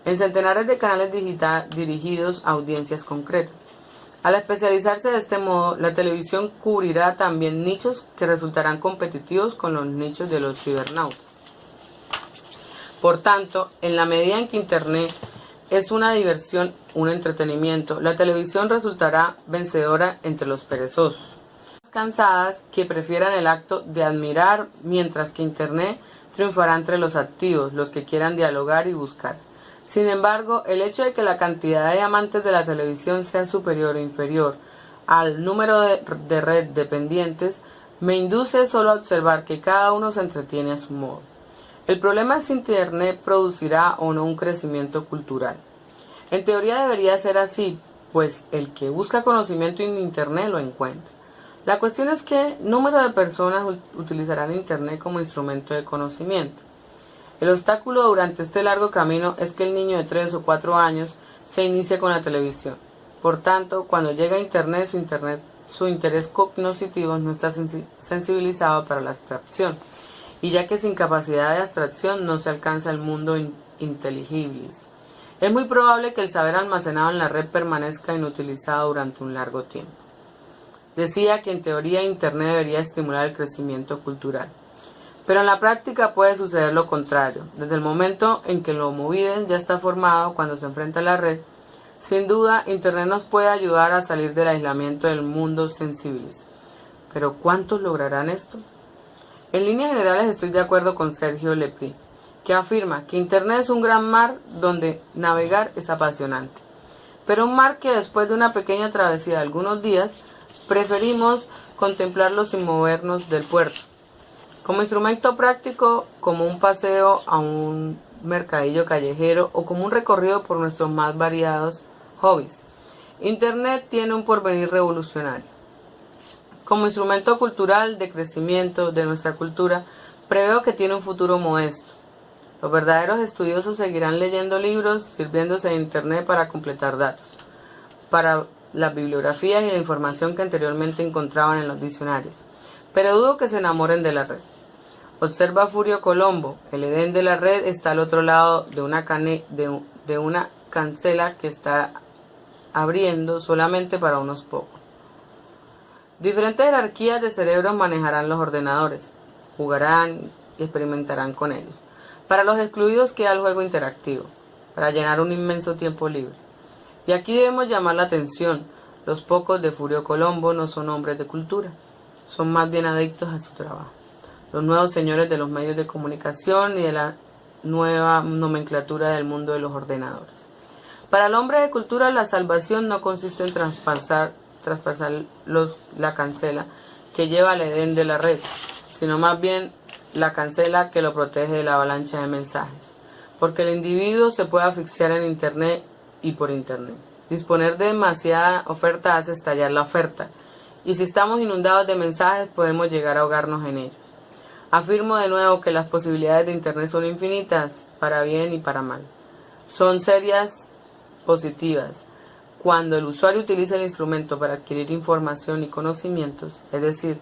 en centenares de canales dirigidos a audiencias concretas. Al especializarse de este modo, la televisión cubrirá también nichos que resultarán competitivos con los nichos de los cibernautas. Por tanto, en la medida en que Internet es una diversión, un entretenimiento, la televisión resultará vencedora entre los perezosos, cansadas que prefieran el acto de admirar, mientras que Internet triunfará entre los activos, los que quieran dialogar y buscar. Sin embargo, el hecho de que la cantidad de amantes de la televisión sea superior o inferior al número de red dependientes me induce solo a observar que cada uno se entretiene a su modo. El problema es si Internet producirá o no un crecimiento cultural. En teoría debería ser así, pues el que busca conocimiento en Internet lo encuentra. La cuestión es qué número de personas utilizarán Internet como instrumento de conocimiento. El obstáculo durante este largo camino es que el niño de 3 o 4 años se inicie con la televisión. Por tanto, cuando llega a Internet, su interés cognoscitivo no está sensibilizado para la abstracción, y ya que sin capacidad de abstracción no se alcanza el mundo inteligibilis. es muy probable que el saber almacenado en la red permanezca inutilizado durante un largo tiempo. Decía que en teoría Internet debería estimular el crecimiento cultural, pero en la práctica puede suceder lo contrario. Desde el momento en que el Homo videns ya está formado cuando se enfrenta a la red, sin duda Internet nos puede ayudar a salir del aislamiento del mundo sensibilis. Pero ¿cuántos lograrán esto? En líneas generales estoy de acuerdo con Sergio Lepri, que afirma que Internet es un gran mar donde navegar es apasionante, pero un mar que después de una pequeña travesía de algunos días, preferimos contemplarlo sin movernos del puerto. Como instrumento práctico, como un paseo a un mercadillo callejero o como un recorrido por nuestros más variados hobbies, Internet tiene un porvenir revolucionario. Como instrumento cultural de crecimiento de nuestra cultura, preveo que tiene un futuro modesto. Los verdaderos estudiosos seguirán leyendo libros, sirviéndose de Internet para completar datos, para las bibliografías y la información que anteriormente encontraban en los diccionarios, pero dudo que se enamoren de la red. Observa Furio Colombo, el Edén de la red está al otro lado de una cancela que está abriendo solamente para unos pocos. Diferentes jerarquías de cerebros manejarán los ordenadores, jugarán y experimentarán con ellos. Para los excluidos queda el juego interactivo, para llenar un inmenso tiempo libre. Y aquí debemos llamar la atención, los pocos de Furio Colombo no son hombres de cultura, son más bien adictos a su trabajo. Los nuevos señores de los medios de comunicación y de la nueva nomenclatura del mundo de los ordenadores. Para el hombre de cultura la salvación no consiste en traspasar la cancela que lleva al Edén de la red, sino más bien la cancela que lo protege de la avalancha de mensajes, porque el individuo se puede asfixiar en Internet y por Internet. Disponer de demasiada oferta hace estallar la oferta, y si estamos inundados de mensajes podemos llegar a ahogarnos en ellos. Afirmo de nuevo que las posibilidades de Internet son infinitas, para bien y para mal. Son serias positivas cuando el usuario utiliza el instrumento para adquirir información y conocimientos, es decir,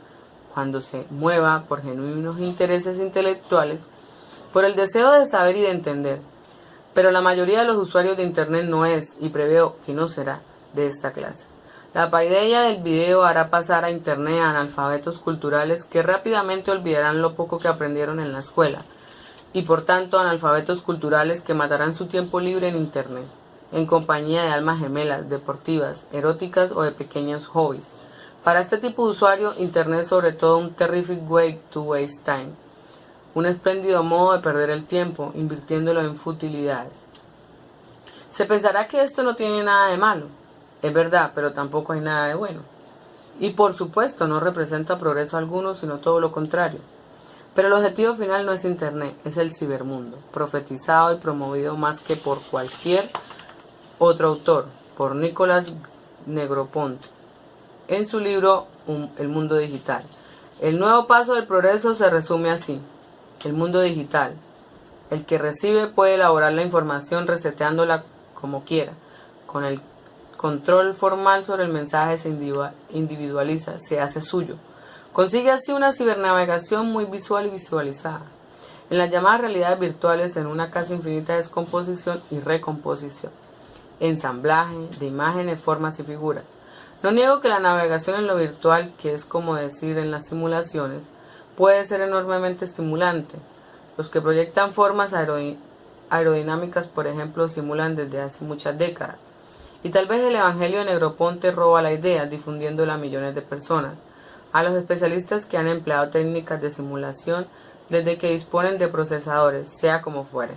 cuando se mueva por genuinos intereses intelectuales, por el deseo de saber y de entender. Pero la mayoría de los usuarios de Internet no es, y preveo que no será, de esta clase. La paideia del video hará pasar a Internet a analfabetos culturales que rápidamente olvidarán lo poco que aprendieron en la escuela, y por tanto analfabetos culturales que matarán su tiempo libre en Internet, en compañía de almas gemelas, deportivas, eróticas o de pequeños hobbies. Para este tipo de usuario, Internet es sobre todo un terrific way to waste time, un espléndido modo de perder el tiempo, invirtiéndolo en futilidades. Se pensará que esto no tiene nada de malo. Es verdad, pero tampoco hay nada de bueno. Y por supuesto no representa progreso alguno, sino todo lo contrario. Pero el objetivo final no es Internet, es el cibermundo, profetizado y promovido más que por cualquier otro autor, por Nicolás Negroponte, en su libro El mundo digital. El nuevo paso del progreso se resume así: el mundo digital. El que recibe puede elaborar la información reseteándola como quiera. Con el control formal sobre el mensaje se individualiza, se hace suyo. Consigue así una cibernavegación muy visual y visualizada. En las llamadas realidades virtuales, en una casi infinita descomposición y recomposición. Ensamblaje de imágenes, formas y figuras. No niego que la navegación en lo virtual, que es como decir en las simulaciones, puede ser enormemente estimulante. Los que proyectan formas aerodinámicas, por ejemplo, simulan desde hace muchas décadas. Y tal vez el Evangelio de Negroponte roba la idea, difundiéndola a millones de personas. A los especialistas que han empleado técnicas de simulación desde que disponen de procesadores, sea como fuere.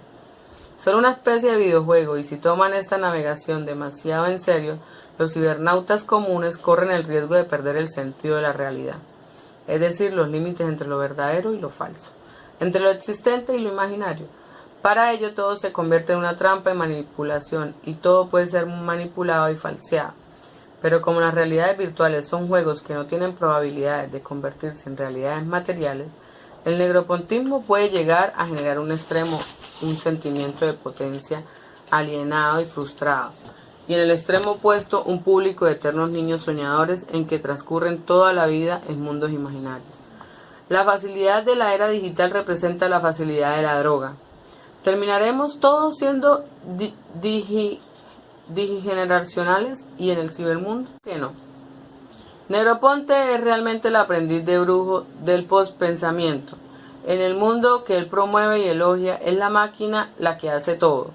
Son una especie de videojuego y si toman esta navegación demasiado en serio, los cibernautas comunes corren el riesgo de perder el sentido de la realidad, es decir, los límites entre lo verdadero y lo falso, entre lo existente y lo imaginario. Para ello todo se convierte en una trampa de manipulación y todo puede ser manipulado y falseado. Pero como las realidades virtuales son juegos que no tienen probabilidades de convertirse en realidades materiales, el negropontismo puede llegar a generar un sentimiento de potencia alienado y frustrado, y en el extremo opuesto un público de eternos niños soñadores en que transcurren toda la vida en mundos imaginarios. La facilidad de la era digital representa la facilidad de la droga. Terminaremos todos siendo digeneracionales y en el cibermundo que no. Negroponte es realmente el aprendiz de brujo del postpensamiento. En el mundo que él promueve y elogia, es la máquina la que hace todo.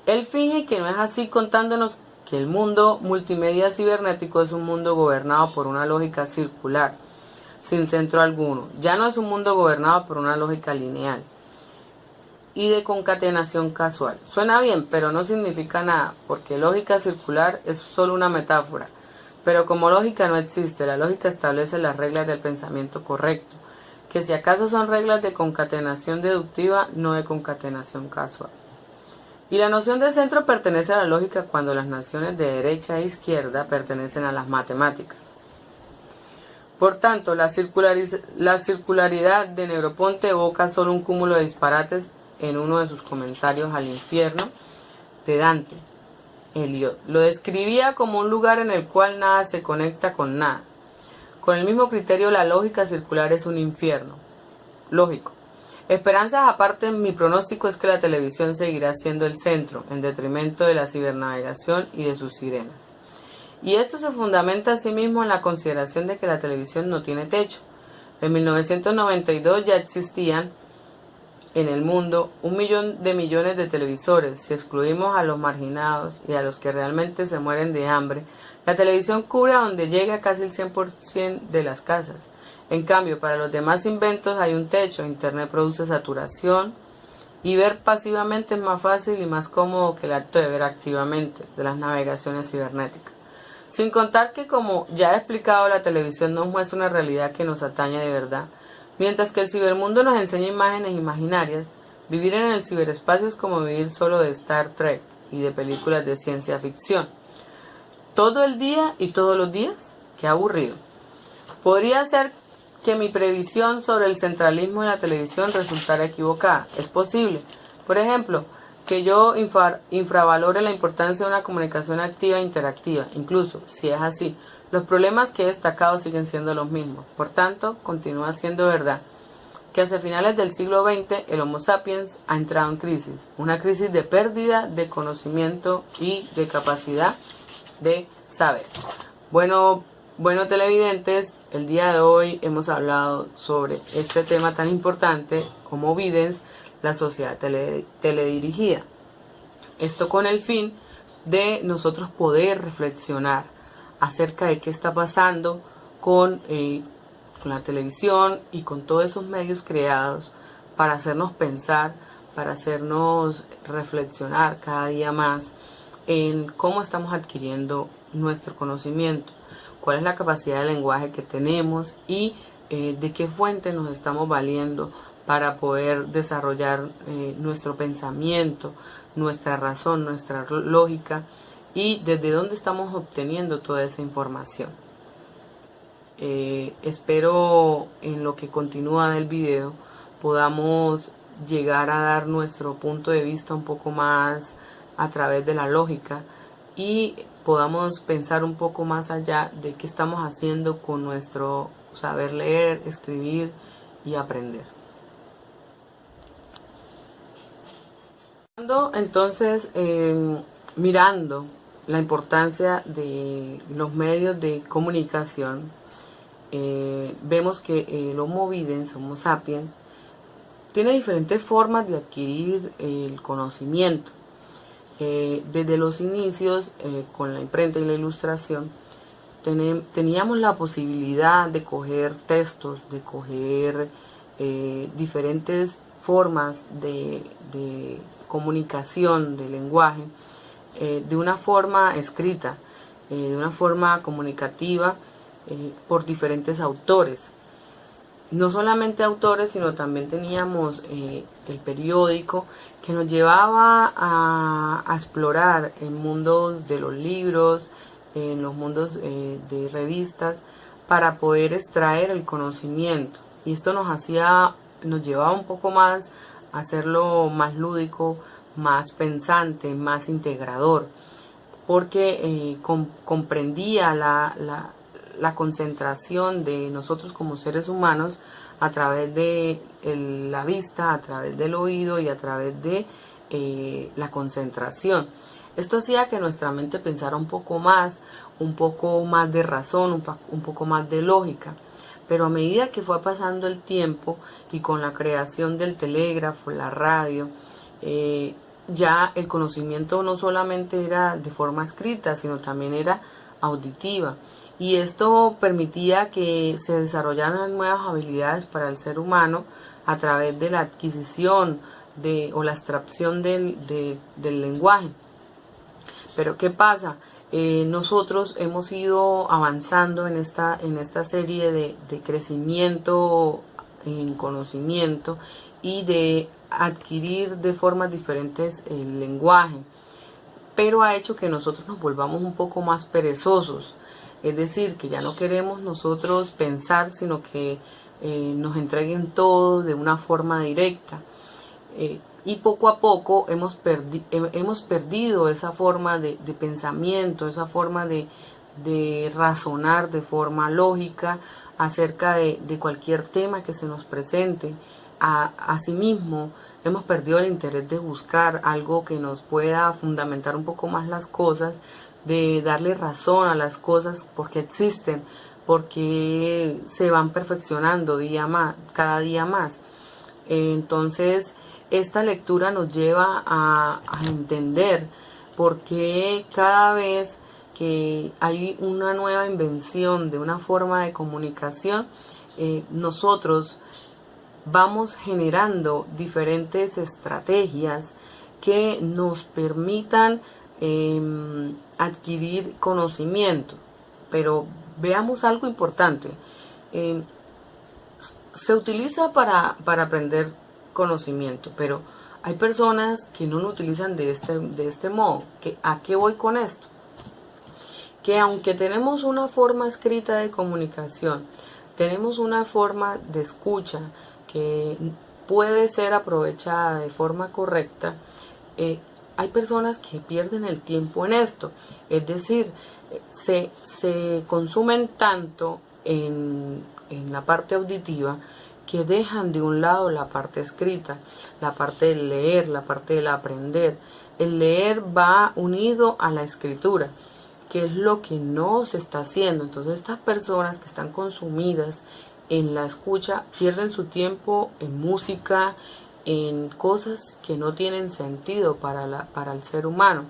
Él finge que no es así, contándonos que el mundo multimedia cibernético es un mundo gobernado por una lógica circular, sin centro alguno. Ya no es un mundo gobernado por una lógica lineal y de concatenación casual. Suena bien, pero no significa nada, porque lógica circular es solo una metáfora. Pero como lógica no existe, la lógica establece las reglas del pensamiento correcto, que si acaso son reglas de concatenación deductiva, no de concatenación casual. Y la noción de centro pertenece a la lógica cuando las nociones de derecha e izquierda pertenecen a las matemáticas. Por tanto, la circularidad de Negroponte evoca solo un cúmulo de disparates en uno de sus comentarios al infierno de Dante. Eliot lo describía como un lugar en el cual nada se conecta con nada. Con el mismo criterio, la lógica circular es un infierno. Lógico. Esperanzas aparte, mi pronóstico es que la televisión seguirá siendo el centro, en detrimento de la cibernavegación y de sus sirenas. Y esto se fundamenta asimismo en la consideración de que la televisión no tiene techo. En 1992 ya existían en el mundo 1 millón de millones de televisores. Si excluimos a los marginados y a los que realmente se mueren de hambre, la televisión cubre a donde llega casi el 100% de las casas. En cambio, para los demás inventos hay un techo. Internet produce saturación y ver pasivamente es más fácil y más cómodo que el acto de ver activamente de las navegaciones cibernéticas. Sin contar que, como ya he explicado, la televisión nos muestra una realidad que nos atañe de verdad. Mientras que el cibermundo nos enseña imágenes imaginarias, vivir en el ciberespacio es como vivir solo de Star Trek y de películas de ciencia ficción. ¿Todo el día y todos los días? ¡Qué aburrido! Podría ser que mi previsión sobre el centralismo de la televisión resultara equivocada. Es posible. Por ejemplo, que yo infravalore la importancia de una comunicación activa e interactiva. Incluso, si es así, los problemas que he destacado siguen siendo los mismos. Por tanto, continúa siendo verdad que hacia finales del siglo XX el Homo sapiens ha entrado en crisis. Una crisis de pérdida de conocimiento y de capacidad de saber. Bueno, televidentes, el día de hoy hemos hablado sobre este tema tan importante como Videns, la sociedad teledirigida. Esto con el fin de nosotros poder reflexionar acerca de qué está pasando con la televisión y con todos esos medios creados para hacernos pensar, para hacernos reflexionar cada día más en cómo estamos adquiriendo nuestro conocimiento, cuál es la capacidad de lenguaje que tenemos y de qué fuente nos estamos valiendo para poder desarrollar nuestro pensamiento, nuestra razón, nuestra lógica y desde dónde estamos obteniendo toda esa información. Espero en lo que continúa del video podamos llegar a dar nuestro punto de vista un poco más a través de la lógica y podamos pensar un poco más allá de qué estamos haciendo con nuestro saber leer, escribir y aprender. Entonces, mirando la importancia de los medios de comunicación, vemos que el Homo videns, Homo sapiens, tiene diferentes formas de adquirir el conocimiento. Desde los inicios, con la imprenta y la ilustración, teníamos la posibilidad de coger textos, de coger diferentes formas de comunicación, de lenguaje, de una forma escrita, de una forma comunicativa, por diferentes autores. No solamente autores, sino también teníamos el periódico que nos llevaba a explorar en mundos de los libros, en los mundos de revistas, para poder extraer el conocimiento. Y esto nos llevaba un poco más a hacerlo más lúdico, más pensante, más integrador, porque comprendía la concentración de nosotros como seres humanos a través de la vista, a través del oído y a través de la concentración. Esto hacía que nuestra mente pensara un poco más de razón, un poco más de lógica. Pero a medida que fue pasando el tiempo y con la creación del telégrafo, la radio, ya el conocimiento no solamente era de forma escrita, sino también era auditiva. Y esto permitía que se desarrollaran nuevas habilidades para el ser humano a través de la adquisición o la abstracción del lenguaje. Pero ¿qué pasa? Nosotros hemos ido avanzando en esta serie de crecimiento en conocimiento y de adquirir de formas diferentes el lenguaje, pero ha hecho que nosotros nos volvamos un poco más perezosos, es decir, que ya no queremos nosotros pensar, sino que nos entreguen todo de una forma directa. Y poco a poco hemos perdido esa forma de pensamiento, esa forma de razonar de forma lógica acerca de cualquier tema que se nos presente. Asimismo, hemos perdido el interés de buscar algo que nos pueda fundamentar un poco más las cosas, de darle razón a las cosas porque existen, porque se van perfeccionando cada día más. Entonces, esta lectura nos lleva a entender por qué cada vez que hay una nueva invención de una forma de comunicación, nosotros vamos generando diferentes estrategias que nos permitan adquirir conocimiento. Pero veamos algo importante. Se utiliza para aprender conocimiento, pero hay personas que no lo utilizan de este modo. ¿A qué voy con esto? Que aunque tenemos una forma escrita de comunicación, tenemos una forma de escucha que puede ser aprovechada de forma correcta, hay personas que pierden el tiempo en esto. Es decir, se consumen tanto en la parte auditiva que dejan de un lado la parte escrita, la parte del leer, la parte del aprender. El leer va unido a la escritura, que es lo que no se está haciendo. Entonces estas personas que están consumidas en la escucha pierden su tiempo en música, en cosas que no tienen sentido para el ser humano.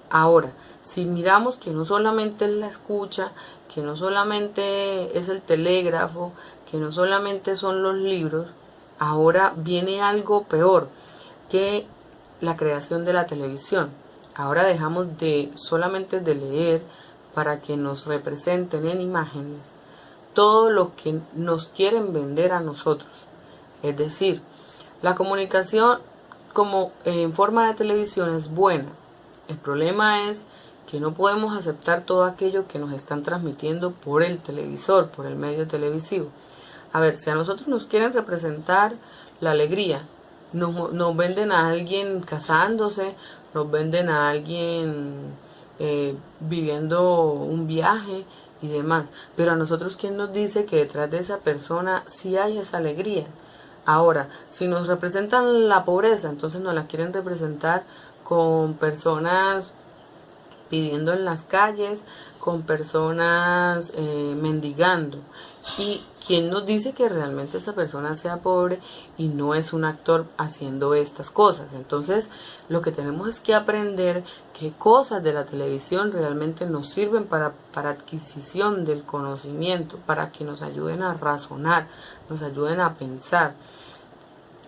Ahora, si miramos que no solamente es la escucha, que no solamente es el telégrafo, que no solamente son los libros, ahora viene algo peor, que la creación de la televisión. Ahora dejamos solamente de leer para que nos representen en imágenes todo lo que nos quieren vender a nosotros. Es decir, la comunicación como en forma de televisión es buena. El problema es que no podemos aceptar todo aquello que nos están transmitiendo por el televisor, por el medio televisivo. A ver, si a nosotros nos quieren representar la alegría, nos venden a alguien casándose, nos venden a alguien viviendo un viaje y demás. Pero a nosotros, ¿quién nos dice que detrás de esa persona sí hay esa alegría? Ahora, si nos representan la pobreza, entonces nos la quieren representar con personas pidiendo en las calles, con personas mendigando. ¿Y quién nos dice que realmente esa persona sea pobre y no es un actor haciendo estas cosas? Entonces, lo que tenemos es que aprender qué cosas de la televisión realmente nos sirven para adquisición del conocimiento, para que nos ayuden a razonar, nos ayuden a pensar,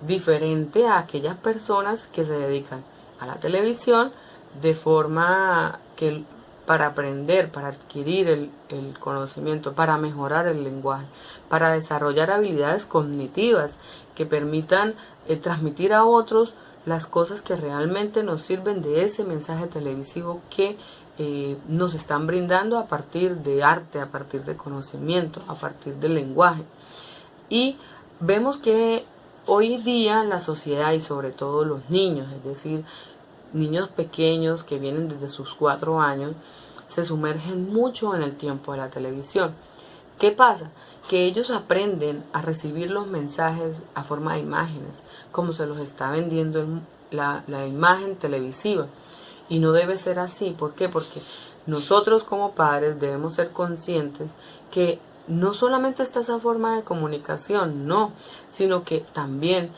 diferente a aquellas personas que se dedican a la televisión de forma que para aprender, para adquirir el conocimiento, para mejorar el lenguaje, para desarrollar habilidades cognitivas que permitan transmitir a otros las cosas que realmente nos sirven de ese mensaje televisivo que nos están brindando a partir de arte, a partir de conocimiento, a partir del lenguaje. Y vemos que hoy día la sociedad y sobre todo los niños, es decir, niños pequeños que vienen desde sus 4 años, se sumergen mucho en el tiempo de la televisión. ¿Qué pasa? Que ellos aprenden a recibir los mensajes a forma de imágenes, como se los está vendiendo la imagen televisiva. Y no debe ser así. ¿Por qué? Porque nosotros como padres debemos ser conscientes que no solamente está esa forma de comunicación, no, sino que también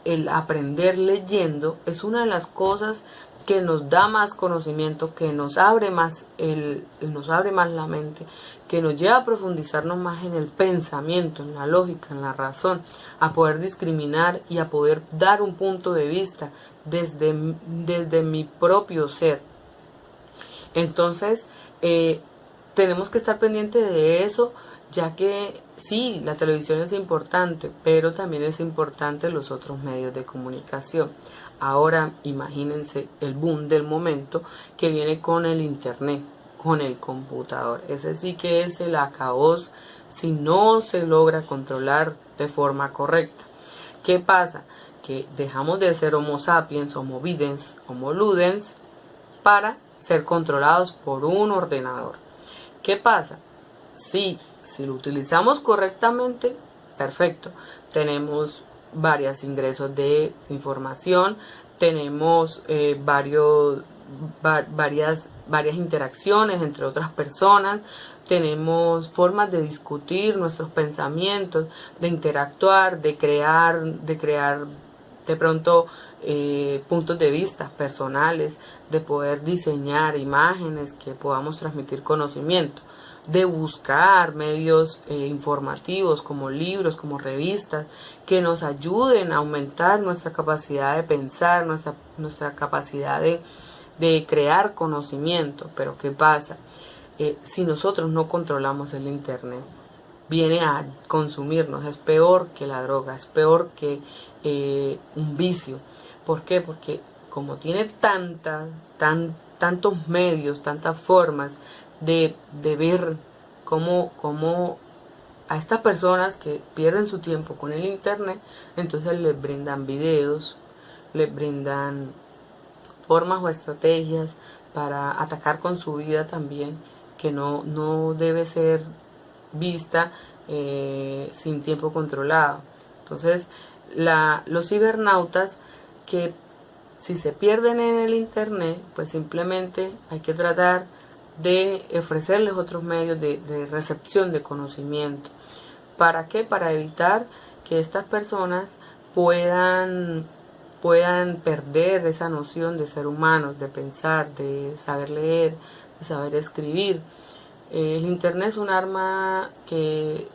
el aprender leyendo es una de las cosas que nos da más conocimiento, que nos abre más la mente, que nos lleva a profundizarnos más en el pensamiento, en la lógica, en la razón, a poder discriminar y a poder dar un punto de vista desde mi propio ser. Entonces, tenemos que estar pendientes de eso, ya que sí, la televisión es importante, pero también es importante los otros medios de comunicación. Ahora imagínense el boom del momento que viene con el internet, con el computador. Ese sí que es el acabose si no se logra controlar de forma correcta. ¿Qué pasa? Que dejamos de ser homo sapiens, homo videns, homo ludens para ser controlados por un ordenador. ¿Qué pasa? Si lo utilizamos correctamente, perfecto. Tenemos varios ingresos de información, tenemos varias interacciones entre otras personas, tenemos formas de discutir nuestros pensamientos, de interactuar, de crear de pronto puntos de vista personales, de poder diseñar imágenes que podamos transmitir conocimiento, de buscar medios informativos como libros, como revistas, que nos ayuden a aumentar nuestra capacidad de pensar, nuestra capacidad de crear conocimiento. Pero ¿qué pasa? Si nosotros no controlamos el internet, viene a consumirnos, es peor que la droga, es peor que un vicio. ¿Por qué? Porque como tiene tantos medios, tantas formas de ver cómo a estas personas que pierden su tiempo con el internet, entonces les brindan videos, les brindan formas o estrategias para atacar con su vida también, que no debe ser vista sin tiempo controlado. Entonces, los cibernautas, que si se pierden en el internet, pues simplemente hay que tratar de ofrecerles otros medios de recepción de conocimiento. ¿Para qué? Para evitar que estas personas puedan perder esa noción de ser humanos, de pensar, de saber leer, de saber escribir. El internet es un arma que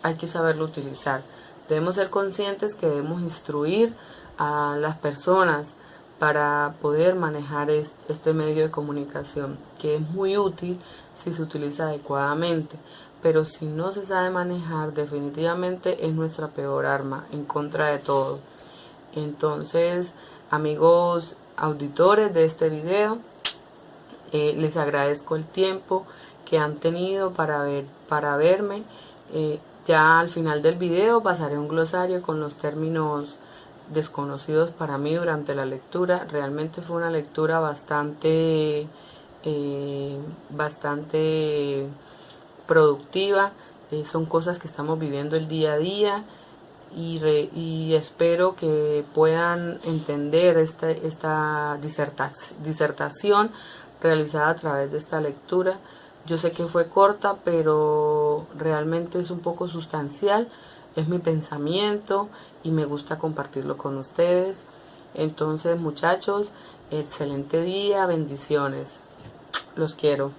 hay que saberlo utilizar. Debemos ser conscientes que debemos instruir a las personas para poder manejar este medio de comunicación, que es muy útil si se utiliza adecuadamente, pero si no se sabe manejar, definitivamente es nuestra peor arma en contra de todo. Entonces, amigos auditores de este video, les agradezco el tiempo que han tenido para verme. Ya al final del video pasaré un glosario con los términos desconocidos para mí durante la lectura. Realmente fue una lectura bastante productiva. Son cosas que estamos viviendo el día a día y espero que puedan entender esta disertación realizada a través de esta lectura. Yo sé que fue corta, pero realmente es un poco sustancial, es mi pensamiento y me gusta compartirlo con ustedes. Entonces, muchachos, excelente día, bendiciones, los quiero.